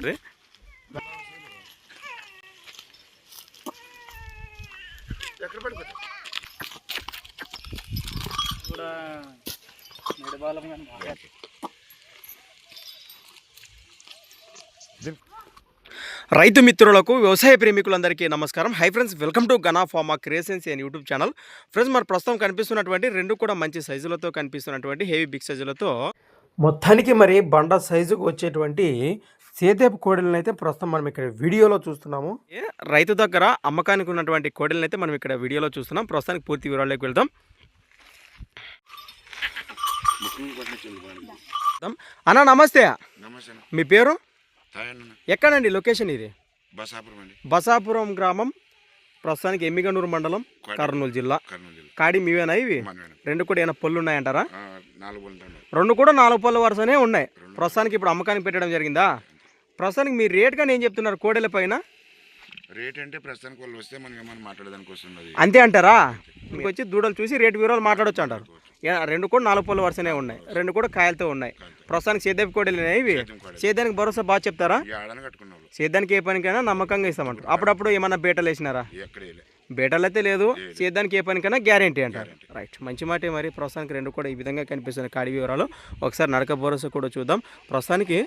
రే ఎక్కడ పడిపోతా కూడా మెడబాలం కానీ బాగా రైతు మిత్రులకు వ్యవసాయ ప్రేమికులందరికీ నమస్కారం. Hi friends, welcome to Gana pharma creations and YouTube channel. Friends, మరి ప్రస్తుతం కనిపిస్తున్నటువంటి రెండు కూడా మంచి సైజులతో కనిపిస్తున్నటువంటి హెవీ బిగ్ సైజులతో మొత్తానికి మరి బండ సైజుకు వచ్చేటువంటి సేదేపు కోడెలను అయితే ప్రస్తుతం మనం ఇక్కడ వీడియోలో చూస్తున్నాము. రైతు దగ్గర అమ్మకానికి ఉన్నటువంటి కోడెలను అయితే మనం ఇక్కడ వీడియోలో చూస్తున్నాం. ప్రస్తుతానికి పూర్తి వివరాల్లోకి వెళ్దాం. అన్న నమస్తే. మీ పేరు? ఎక్కడండి లొకేషన్? ఇది బసాపురం గ్రామం, ప్రస్తుతానికి ఎమ్మిగనూరు మండలం, కర్నూలు జిల్లా. కాడి మీవేనా ఇవి? రెండు కూడా ఏమైనా పళ్ళు ఉన్నాయంటారా? రెండు కూడా 4 పళ్ళ వరుసనే ఉన్నాయి. ప్రస్తుతానికి ఇప్పుడు అమ్మకానికి పెట్టడం జరిగిందా? ప్రస్తుతానికి మీ రేట్గా నేను చెప్తున్నారు కోడెల పైన రేట్ అంటే ప్రస్తుతానికి వాళ్ళు వస్తే మనం ఏమైనా మాట్లాడడానికి వస్తున్నది అంతే అంటారా? మీకు వచ్చి దూడలు చూసి రేటు వివరాలు మాట్లాడొచ్చు అంటారు. రెండు కూడా 4 పళ్ళ వరుసనే ఉన్నాయి, రెండు కూడా కాయలతో ఉన్నాయి. ప్రస్తుతానికి సేద్యపు కోడలు ఇవి. సేద్యానికి భరోసా బాగా చెప్తారా? సేద్యానికి ఏ పనికైనా నమ్మకంగా ఇస్తామంటారు. అప్పుడప్పుడు ఏమన్నా బేటలు వేసినారా? బేటలు అయితే లేదు, సేద్యానికి ఏ పనికైనా గ్యారెంటీ అంటారు. రైట్, మంచి మాట. మరి ప్రస్తుతానికి రెండు కూడా ఈ విధంగా కనిపిస్తున్నాయి కాడి వివరాలు. ఒకసారి నడక భరోసా కూడా చూద్దాం. ప్రస్తుతానికి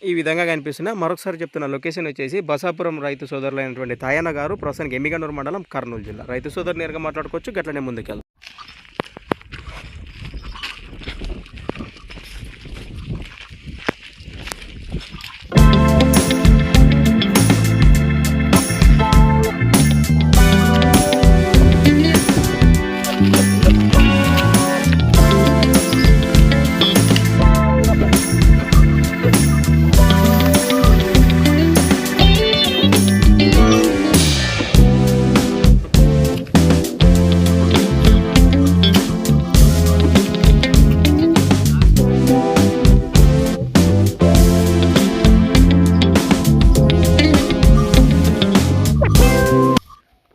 ఈ విధంగా కనిపిస్తున్నా. మరొకసారి చెప్తున్న లొకేషన్ వచ్చేసి బసాపురం రైతు సోదరులైనటువంటి తాయన్న గారు, ప్రస్తుతానికి ఎమ్మిగనూరు మండలం, కర్నూలు జిల్లా. రైతు సోదరు నేరుగా మాట్లాడుకోవచ్చు. గట్లనే ముందుకెళ్దాం.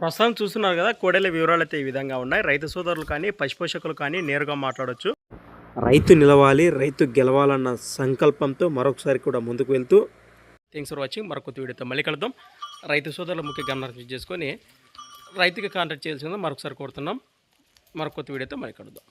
ప్రస్తుతం చూస్తున్నారు కదా, కోడెల వివరాలు అయితే ఈ విధంగా ఉన్నాయి. రైతు సోదరులు కానీ పశుపోషకులు కానీ నేరుగా మాట్లాడవచ్చు. రైతు నిలవాలి, రైతు గెలవాలన్న సంకల్పంతో మరొకసారి కూడా ముందుకు వెళ్తూ థ్యాంక్స్ ఫర్ వాచింగ్. మరొక వీడియోతో మళ్ళీ కలుద్దాం. రైతు సోదరులు ముఖ్య గమనం చేసుకొని రైతుకి కాంటాక్ట్ చేయాల్సిందో మరొకసారి కోరుతున్నాం. మరొక వీడియోతో మళ్ళీ కలుద్దాం.